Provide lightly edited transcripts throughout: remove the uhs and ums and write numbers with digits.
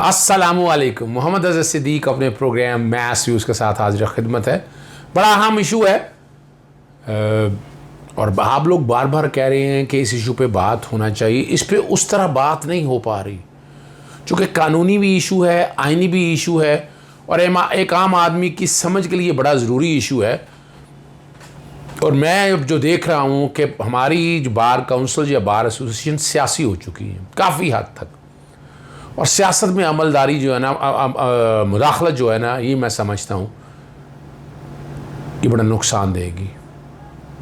अस्सलामुअलैकुम। मोहम्मद अज़हर सिद्दीक अपने programme mess views के साथ हाजिर खिदमत है। बड़ा अहम इशू है और आप लोग बार बार कह रहे हैं कि इस इशू पे बात होना चाहिए। इस पे उस तरह बात नहीं हो पा रही, चूँकि कानूनी भी इशू है, आइनी भी इशू है और एक आम आदमी की समझ के लिए बड़ा ज़रूरी इशू है। और मैं जो देख रहा हूँ कि हमारी जो बार काउंसिल या बार एसोसिएशन सियासी हो चुकी है काफ़ी हद तक, और सियासत में अमलदारी जो है ना, मुदाखलत जो है ना, ये मैं समझता हूँ ये बड़ा नुकसान देगी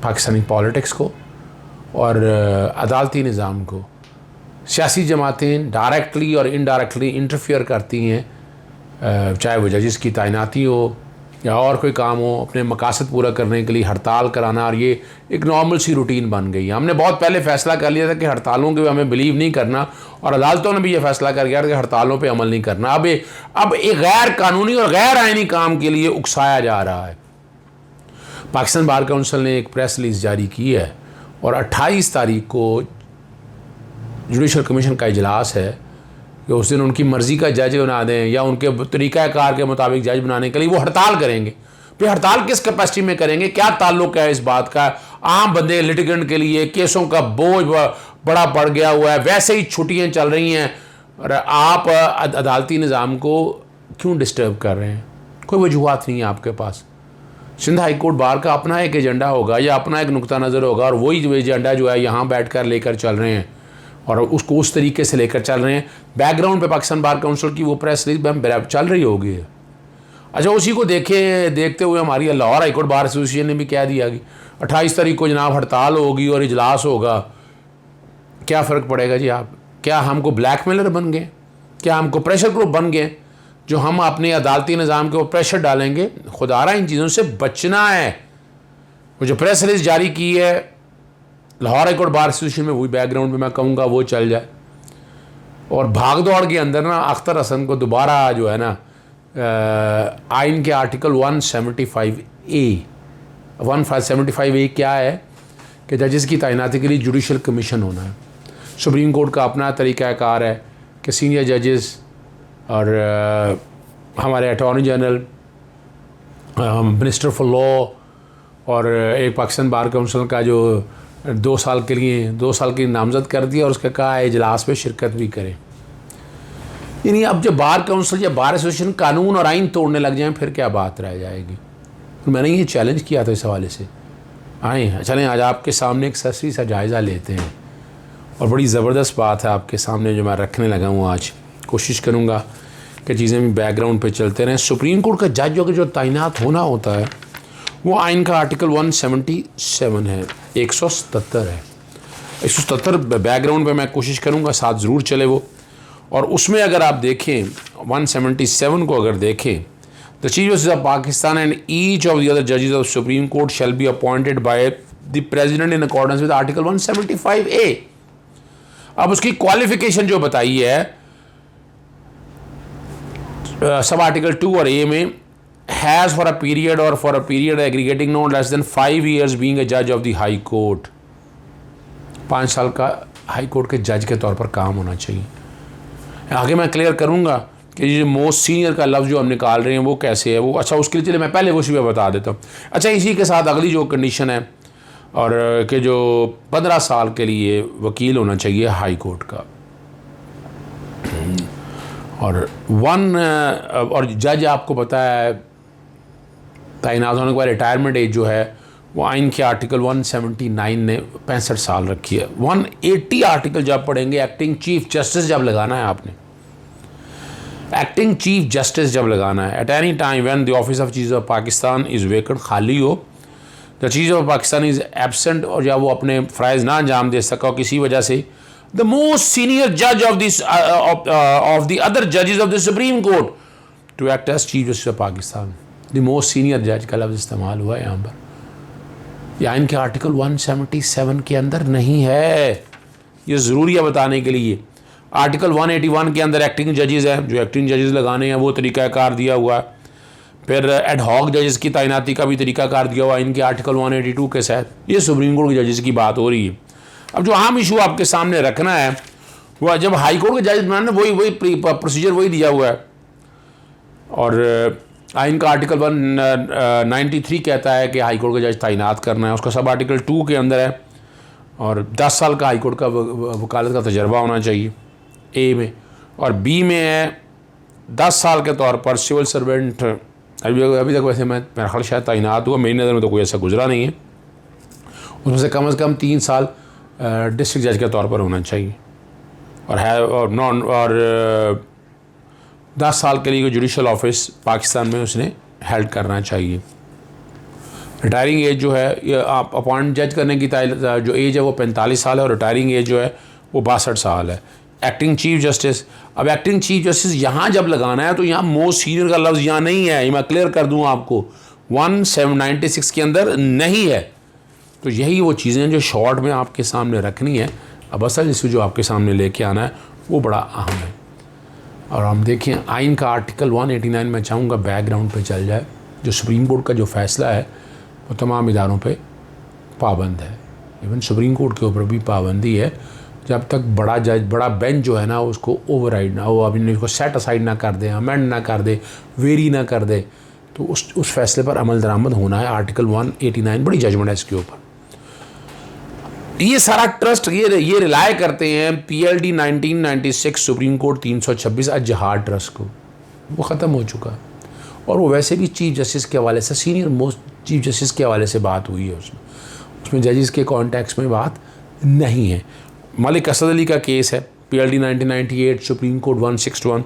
पाकिस्तानी पॉलिटिक्स को और अदालती निज़ाम को। सियासी जमातें डायरेक्टली और इनडायरेक्टली इंटरफियर करती हैं, चाहे वो जजेस की तैनाती हो या और कोई काम हो, अपने मकासद पूरा करने के लिए हड़ताल कराना। और ये एक नॉर्मल सी रूटीन बन गई है। हमने बहुत पहले फ़ैसला कर लिया था कि हड़तालों के हमें बिलीव नहीं करना, और अदालतों ने भी ये फ़ैसला कर दिया कि हड़तालों पे अमल नहीं करना। अब एक गैर कानूनी और गैर आइनी काम के लिए उकसाया जा रहा है। पाकिस्तान बार काउंसिल ने एक प्रेस रिलीज़ जारी की है और 28 तारीख को जुडिशल कमीशन का इजलास है कि उस दिन उनकी मर्ज़ी का जज बना दें या उनके तरीक़ाकार के मुताबिक जज बनाने के लिए वो हड़ताल करेंगे। फिर हड़ताल किस कैपेसिटी में करेंगे, क्या ताल्लुक़ है इस बात का? आम बंदे लिटिगेंट के लिए केसों का बोझ बड़ा पड़ गया हुआ है, वैसे ही छुट्टियाँ चल रही हैं और आप अदालती निज़ाम को क्यों डिस्टर्ब कर रहे हैं? कोई वजूहत नहीं है आपके पास। सिंध हाई कोर्ट बार का अपना एक एजेंडा होगा या अपना एक नुक्ता नज़र होगा, और वही एजेंडा जो है यहाँ बैठ कर लेकर चल रहे हैं और उसको उस तरीके से लेकर चल रहे हैं। बैकग्राउंड पे पाकिस्तान बार काउंसिल की वो प्रेस रिलीज चल रही होगी। अच्छा, उसी को देखते हुए हमारी Lahore high court bar association ने भी कह दिया कि 28 तारीख को जनाब हड़ताल होगी और इजलास होगा। क्या फ़र्क पड़ेगा जी? आप क्या हमको ब्लैकमेलर बन गए? क्या हमको प्रेशर ग्रुप बन गए जो हम अपने अदालती निज़ाम के ऊपर प्रेशर डालेंगे? खुदारा इन चीज़ों से बचना है। वो जो प्रेस रिलीज जारी की है Lahore high court bar association में, वही बैकग्राउंड में मैं कहूँगा वो चल जाए। और भाग दौड़ के अंदर ना अख्तर हसन को दोबारा जो है ना आइन के आर्टिकल 175A क्या है कि जजेस की तैनाती के लिए जुडिशल कमीशन होना है। सुप्रीम कोर्ट का अपना तरीक़ाकार है कि सीनियर जजेस और हमारे attorney general, minister for law और एक पाकिस्तान बार काउंसिल का जो 2 साल की नामजद कर दिया और उसका कहा है इजलास में शिरकत भी करें। यानी अब जब बार काउंसिल या बार एसोसिएशन कानून और आइन तोड़ने लग जाएं फिर क्या बात रह जाएगी? तो मैंने ये चैलेंज किया था इस हवाले से। आए चलें आज आपके सामने एक सरसरी सा जायज़ा लेते हैं, और बड़ी ज़बरदस्त बात है आपके सामने जो मैं रखने लगा हूँ आज। कोशिश करूँगा कि चीज़ें भी बैकग्राउंड पर चलते रहें। सुप्रीम कोर्ट का जज जो तैनात होना होता है वो आइन का आर्टिकल 177 है, 177 है। 177 बैकग्राउंड पे मैं कोशिश करूँगा साथ ज़रूर चले वो। और उसमें अगर आप देखें 177 को अगर देखें, the chief justice of Pakistan and each of the other जजेस of supreme court shall be appointed by the president in accordance with article 175A। अब उसकी क्वालिफिकेशन जो बताई है सब आर्टिकल 2 और A में, has for a period aggregating no less than 5 years being a judge of the high court। 5 साल का high court के जज के तौर पर काम होना चाहिए। आगे मैं क्लियर करूँगा कि ये मोस्ट सीनियर का लफ्ज़ जो हम निकाल रहे हैं वो कैसे है वो। अच्छा, उसके लिए चलिए मैं पहले वो चीज़ बता देता हूँ। अच्छा, इसी के साथ अगली जो कंडीशन है और कि जो 15 साल के लिए वकील होना चाहिए हाई कोर्ट का, और जज आपको पता है तैनात होने के बाद रिटायरमेंट एज जो है वो आइन के आर्टिकल 179 ने 65 साल रखी है। 180 आर्टिकल जब पढ़ेंगे, एक्टिंग चीफ जस्टिस जब लगाना है आपने, एक्टिंग चीफ जस्टिस जब लगाना है, at any time when the office of chief of Pakistan is vacant, खाली हो, the chief of Pakistan is absent, और जब वो अपने फ़राइज़ ना अंजाम दे सका हो किसी वजह से, द मोस्ट सीनियर जज of this of the other जजेस of the supreme court to act as chief justice of Pakistan. The most senior जज का लफ्ज़ इस्तेमाल हुआ है यहाँ पर। यह इनके आर्टिकल 177 के अंदर नहीं है, ये ज़रूरी है बताने के लिए। आर्टिकल 181 के अंदर एक्टिंग जजेस हैं, जो एक्टिंग जजेस लगाने हैं वो तरीक़ाकार दिया हुआ है। फिर एड हॉक जजेस की तैनाती का भी तरीक़ाकार दिया हुआ है इनके आर्टिकल 182 के साथ। ये सुप्रीम कोर्ट के जजेस की बात हो रही है। अब जो अहम इशू आपके सामने रखना है वो जब हाई कोर्ट के जज बनाने वही प्रोसीजर वही दिया हुआ है। और आइन का आर्टिकल 193 कहता है कि हाई कोर्ट का जज तैनात करना है, उसका सब आर्टिकल 2 के अंदर है। और 10 साल का हाई कोर्ट का वकालत का तजर्बा होना चाहिए ए में। और बी में है 10 साल के तौर पर सिविल सर्वेंट। अभी तक वैसे मेरा ख्याल शायद तैनात हुआ, मेरी नज़र में तो कोई ऐसा गुजरा नहीं है। उसमें से कम 3 साल डिस्ट्रिक्ट जज के तौर पर होना चाहिए और है और 10 साल के लिए जुडिशल ऑफिस पाकिस्तान में उसने हेल्ड करना चाहिए। रिटायरिंग एज जो है ये आप अपॉइंट जज करने की जो एज है वो 45 साल है और रिटायरिंग एज जो है वो 62 साल है। एक्टिंग चीफ जस्टिस, अब एक्टिंग चीफ जस्टिस यहाँ जब लगाना है तो यहाँ मोस्ट सीनियर का लफ्ज़ यहाँ नहीं है, ये मैं क्लियर कर दूँ आपको, 1796 के अंदर नहीं है। तो यही वो चीज़ें जो शॉर्ट में आपके सामने रखनी है। अब असल इस जो आपके सामने लेके आना है वो बड़ा अहम है। और हम देखें आइन का आर्टिकल 189 में चाहूँगा बैकग्राउंड पे चल जाए। जो सुप्रीम कोर्ट का जो फ़ैसला है वो तमाम इदारों पे पाबंद है, इवन सुप्रीम कोर्ट के ऊपर भी पाबंदी है। जब तक बड़ा जज बड़ा बेंच जो है ना उसको ओवरराइड ना, वो अभी उसको सेट असाइड ना कर दे, अमेंड ना कर दे, वेरी ना कर दे, तो उस फैसले पर अमल दरामद होना है। आर्टिकल 189 बड़ी जजमेंट है इसके ऊपर। ये सारा ट्रस्ट ये रिलाय करते हैं PLD 1996 सुप्रीम कोर्ट 326 अजहार ट्रस्ट को, वो ख़त्म हो चुका है। और वो वैसे भी चीफ जस्टिस के हवाले से, सीनियर मोस्ट चीफ जस्टिस के हवाले से बात हुई है उसमें जजेस के कॉन्टेक्स्ट में बात नहीं है। मलिक असद अली का केस है PLD 1998 सुप्रीम कोर्ट 161।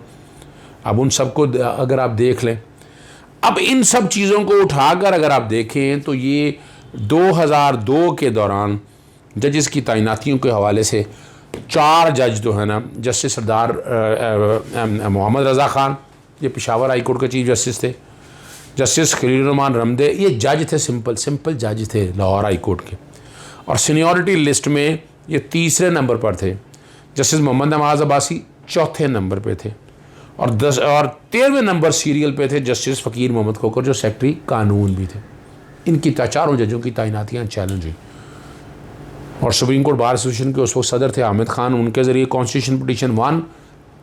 अब उन सबको अगर आप देख लें, अब इन सब चीज़ों को उठाकर अगर आप देखें तो ये 2002 के दौरान जजेस की तैनातियों के हवाले से 4 जज जो है ना, जस्टिस सरदार मोहम्मद रज़ा ख़ान, ये पेशावर हाई कोर्ट के चीफ जस्टिस थे, जस्टिस खलीलुर्रहमान रमदे, ये जज थे, सिंपल जज थे लाहौर हाई कोर्ट के। और सीनियरिटी लिस्ट में ये 3रे नंबर पर थे। जस्टिस मोहम्मद नवाज अब्बासी 4थे नंबर पे थे और 13वें नंबर सीरियल पे थे जस्टिस फ़कीर मोहम्मद खोखर, जो सेक्रेटरी कानून भी थे। इनकी 4 जजों की तैनातियाँ चैलेंज हुई। और सुप्रीम कोर्ट बार एसोसिएशन के उस वक्त सदर थे हामिद खान, उनके ज़रिए कॉन्स्टिट्यूशन पिटीशन 1,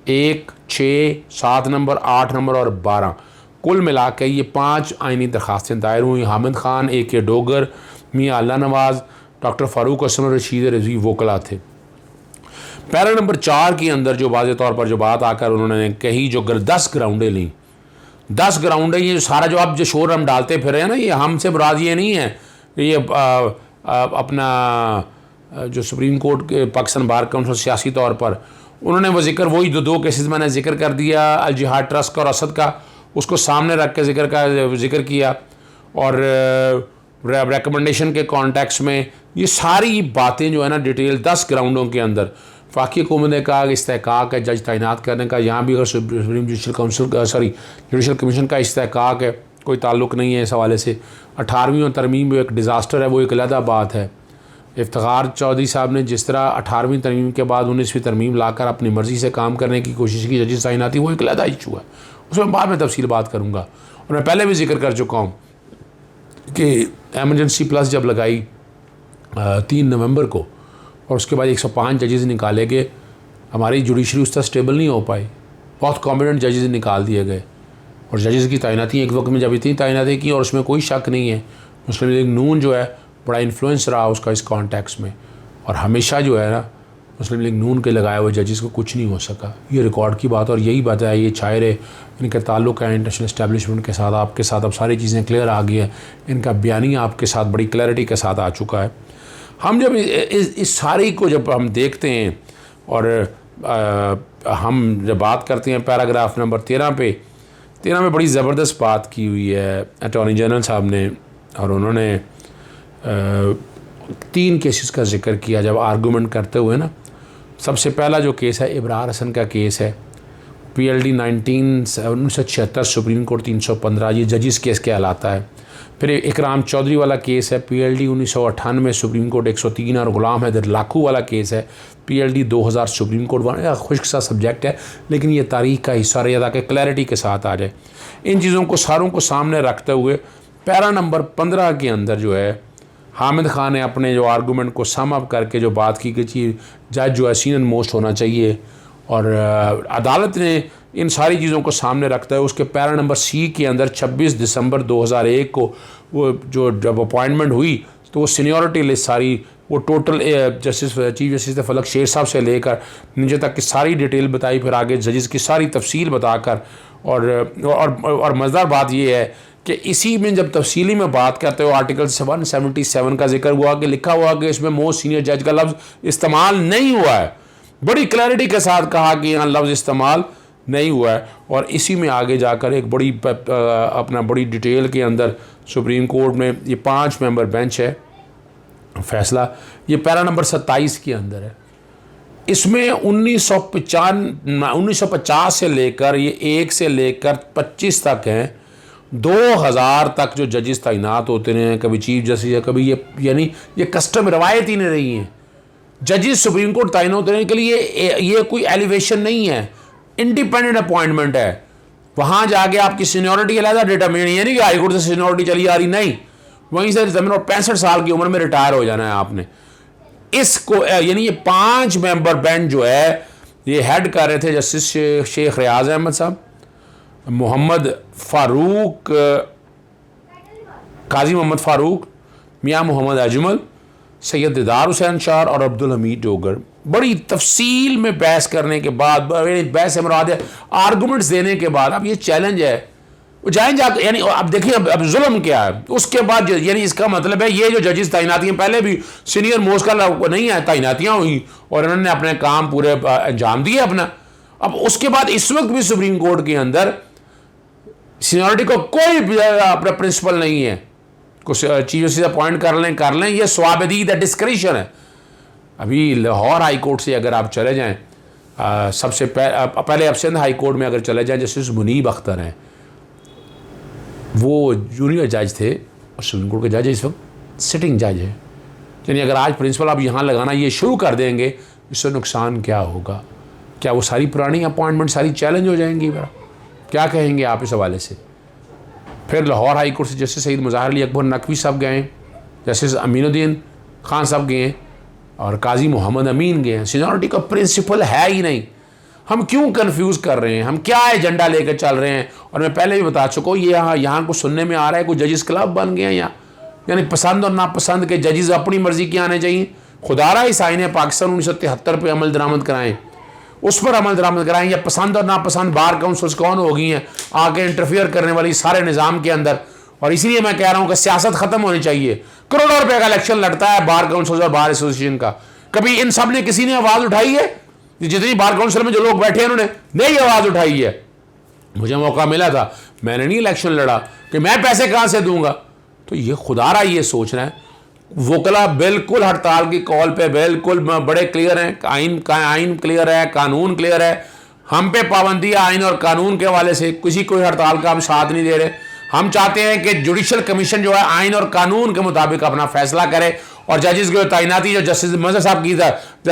1, 6, 7 नंबर, 8 नंबर और 12 कुल मिला के ये 5 आइनी दरख्वास्तें दायर हुई। हामिद खान, AK डोगर, मियाँ अल्लाह नवाज़, डॉक्टर फ़ारूक हसन और रशीद रज़वी वोकला थे। पैरा नंबर 4 के अंदर जो वाज़े तौर पर जो बात आकर उन्होंने कही, जो 10 ग्राउंडें लीं, 10 ग्राउंडें, ये सारा जो आप जो शोर हम डालते फिर हैं ना, ये हमसे मुराद ये नहीं है, ये अपना जो सुप्रीम कोर्ट के पाकिस्तान बार काउंसिल सियासी तौर पर उन्होंने वो जिक्र, वही 2 केसेस मैंने जिक्र कर दिया, अल जिहाद ट्रस्ट का और असद का, उसको सामने रख के जिक्र किया। और रिकमेंडेशन के कॉन्टेक्स्ट में ये सारी बातें जो है ना डिटेल 10 ग्राउंडों के अंदर वफाकी हुकूमत ने कहा कि इस्तेहकाक है जज तैनात करने का। यहाँ भी अगर सुप्रीम जुडिशल कमीशन का इस्तेहकाक है, कोई ताल्लुक़ नहीं है इस हवाले से। 18वीं तरमीम भी एक डिज़ास्टर है, वो एक अलग बात है। इफ्तिखार चौधरी साहब ने जिस तरह 18वीं तरमीम के बाद 19वीं तरमीम लाकर अपनी मर्ज़ी से काम करने की कोशिश की, जजेस तैनाती, वो एक अलग इशू है, उसमें बाद में तफसील बात करूँगा। और मैं पहले भी जिक्र कर चुका हूँ कि एमरजेंसी प्लस जब लगाई 3 नवंबर को और उसके बाद 105 जजेस निकाले गए, हमारी जुडिशरी उस तरह स्टेबल नहीं हो पाई, बहुत कॉम्पिटेंट जजेस निकाल दिए गए। और जजेस की तैनाती एक वक्त में जब इतनी तैनाती की, और उसमें कोई शक नहीं है मुस्लिम लीग नून जो है बड़ा इन्फ्लुएंस रहा उसका इस कॉन्टेक्स्ट में, और हमेशा जो है ना मुस्लिम लीग नून के लगाए हुए जजेस को कुछ नहीं हो सका। ये रिकॉर्ड की बात, और यही बात है, ये शायर है, इनके ताल्लुक़ है इंटरनेशनल इस्टेब्लिशमेंट के साथ, आपके साथ अब सारी चीज़ें क्लियर आ गई हैं, इनका बयानी आपके साथ बड़ी क्लैरिटी के साथ आ चुका है। हम जब इस सारी को जब हम देखते हैं और हम जब बात करते हैं पैराग्राफ नंबर 13 में बड़ी ज़बरदस्त बात की हुई है अटॉर्नी जनरल साहब ने, और उन्होंने 3 केसेस का जिक्र किया जब आर्गूमेंट करते हुए ना। सबसे पहला जो केस है इब्रार हसन का केस है, PLD 1976 सुप्रीम कोर्ट 315, ये जजिस केस कहलाता है। फिर इकराम चौधरी वाला केस है PLD 1998 सुप्रीम कोर्ट 103, और गुलाम हैदर लाखू वाला केस है PLD 2000 सुप्रीम कोर्ट। खुश्क सा सब्जेक्ट है, लेकिन ये तारीख का हिस्सा रहा ताकि क्लैरिटी के साथ आ जाए। इन चीज़ों को सारों को सामने रखते हुए पैरा नंबर 15 के अंदर जो है हामिद खान ने अपने जो आर्गूमेंट को सम अप करके जो बात की कि जज जो है सीनियर मोस्ट होना चाहिए, और अदालत ने इन सारी चीज़ों को सामने रखता है उसके पैरा नंबर सी के अंदर 26 दिसंबर 2001 को वो जो जब अपॉइंटमेंट हुई तो वो सीनियरिटी लिस्ट सारी वो टोटल चीफ जस्टिस फलक शेर साहब से लेकर नीचे तक की सारी डिटेल बताई, फिर आगे जजेस की सारी तफसील बताकर। और मज़ेदार बात ये है कि इसी में जब तफसीली में बात करते हो आर्टिकल 177 का जिक्र हुआ कि लिखा हुआ कि इसमें मोस्ट सीनियर जज का लफ्ज़ इस्तेमाल नहीं हुआ है, बड़ी क्लैरिटी के साथ कहा कि यहाँ लफ्ज़ इस्तेमाल नहीं हुआ है। और इसी में आगे जाकर एक बड़ी डिटेल के अंदर सुप्रीम कोर्ट में ये 5 मेंबर बेंच है फैसला, ये पैरा नंबर 27 के अंदर है। इसमें 1950 से लेकर ये 1 से लेकर 25 तक हैं, 2000 तक जो जजेस तैनात होते हैं, कभी चीफ जस्टिस है, कभी यानी ये कस्टम रवायत ही नहीं रही हैं। जजेस सुप्रीम कोर्ट तैनात होने के लिए ये कोई एलिवेशन नहीं है, इंडिपेंडेंट अपॉइंटमेंट है। वहाँ जाके आपकी सीनियरिटी अलग डिटरमिन, ये नहीं कि हाई कोर्ट से सीनियरिटी चली आ रही, नहीं, वहीं से जमीन और 65 साल की उम्र में रिटायर हो जाना है आपने। इसको यानी ये 5 मेंबर बेंच जो है ये हेड कर रहे थे जस्टिस शेख रियाज अहमद साहब, मोहम्मद फ़ारूक, काजी मोहम्मद फ़ारूक, मियाँ मोहम्मद अजमल, सैयद दिदार हुसैन शाह और अब्दुल हमीद डोगर। बड़ी तफसील में बहस करने के बाद, बहस से मुराद है आर्गूमेंट्स देने के बाद, अब ये चैलेंज है वो जाएं जा, यानी अब देखिए अब जुल्म क्या है उसके बाद, यानी इसका मतलब है ये जो जजेस तैनातियाँ पहले भी सीनियर मोस्ट का नहीं है, तैनातियाँ हुई और इन्होंने अपने काम पूरे अंजाम दिए अपना। अब उसके बाद इस वक्त भी सुप्रीम कोर्ट के अंदर सीनियरिटी को कोई अपना प्रिंसिपल नहीं है, कुछ चीज़ों से अपॉइंट कर लें, ये स्वाबदीद है, डिस्क्रिशन है। अभी लाहौर हाई कोर्ट से अगर आप चले जाएँ, सबसे पहले अब सिंध हाई कोर्ट में अगर चले जाएँ, जस्टिस मुनीब अख्तर हैं, वो जूनियर जज थे और सुप्रीम कोर्ट के जज इस वक्त सिटिंग जज है। यानी अगर आज प्रिंसिपल आप यहाँ लगाना ये शुरू कर देंगे, इससे नुकसान क्या होगा? क्या वो सारी पुरानी अपॉइंटमेंट सारी चैलेंज हो जाएंगी? क्या कहेंगे आप इस हवाले से? फिर लाहौर हाई कोर्ट से जस्टिस सईद मुज़ाहिर अली अकबर नकवी साहब गए, जस्टिस अमीनुद्दीन खान साहब गए और काजी मोहम्मद अमीन गए हैं। सीनियरिटी का प्रिंसिपल है ही नहीं। हम क्यों कंफ्यूज कर रहे हैं? हम क्या एजेंडा लेकर चल रहे हैं? और मैं पहले भी बता चुका हूँ, ये यहाँ को सुनने में आ रहा है कोई जजेस क्लब बन गए हैं यहाँ, यानी पसंद और नापसंद के जजेस अपनी मर्जी के आने चाहिए। खुदारा इस आईने पाकिस्तान 1973 पे अमल दरामद कराएं, उस पर अमल दरामद कराएं, या पसंद और नापसंद बार काउंसिल्स कौन हो गई हैं आके इंटरफियर करने वाली सारे निज़ाम के अंदर। और इसीलिए मैं कह रहा हूँ कि सियासत ख़त्म होनी चाहिए। करोड़ों रुपये का इलेक्शन लड़ता है बार काउंसिल और बार एसोसिएशन का, कभी इन सब ने किसी ने आवाज़ उठाई है? जितनी बार काउंसिल में जो लोग बैठे हैं उन्होंने नहीं आवाज़ उठाई है। मुझे मौका मिला था, मैंने नहीं इलेक्शन लड़ा कि मैं पैसे कहाँ से दूंगा। तो ये खुदारा ये सोच रहे हैं, वकला बिल्कुल हड़ताल की कॉल पे बिल्कुल बड़े क्लियर हैं, आइन क्लियर है, कानून क्लियर है, हम पे पाबंदी है आइन और कानून के हवाले से, किसी कोई हड़ताल का हम साथ नहीं दे रहे। हम चाहते हैं कि जुडिशल कमीशन जो है आइन और कानून के मुताबिक अपना फैसला करे और जजेस की तैनाती जो जस्टिस मजहर साहब की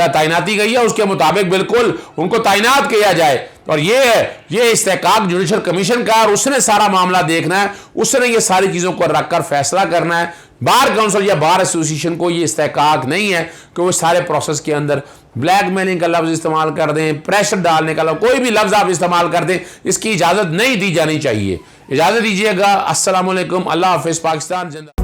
तैनाती गई है उसके मुताबिक बिल्कुल उनको तैनात किया जाए। और ये इस्तेहकाक जुडिशल कमीशन का, और उसने सारा मामला देखना है, उसने ये सारी चीज़ों को रख कर फैसला करना है। बार काउंसिल या बार एसोसिएशन को ये इस्तेहकाक नहीं है कि वो सारे प्रोसेस के अंदर ब्लैकमेलिंग का लफ्ज़ इस्तेमाल कर दें, प्रेशर डालने का कोई भी लफ्ज़ आप इस्तेमाल कर दें, इसकी इजाज़त नहीं दी जानी चाहिए। इजाज़त दीजिएगा। अस्सलाम वालेकुम, अल्लाह हाफ़िज़, पाकिस्तान जिंदा।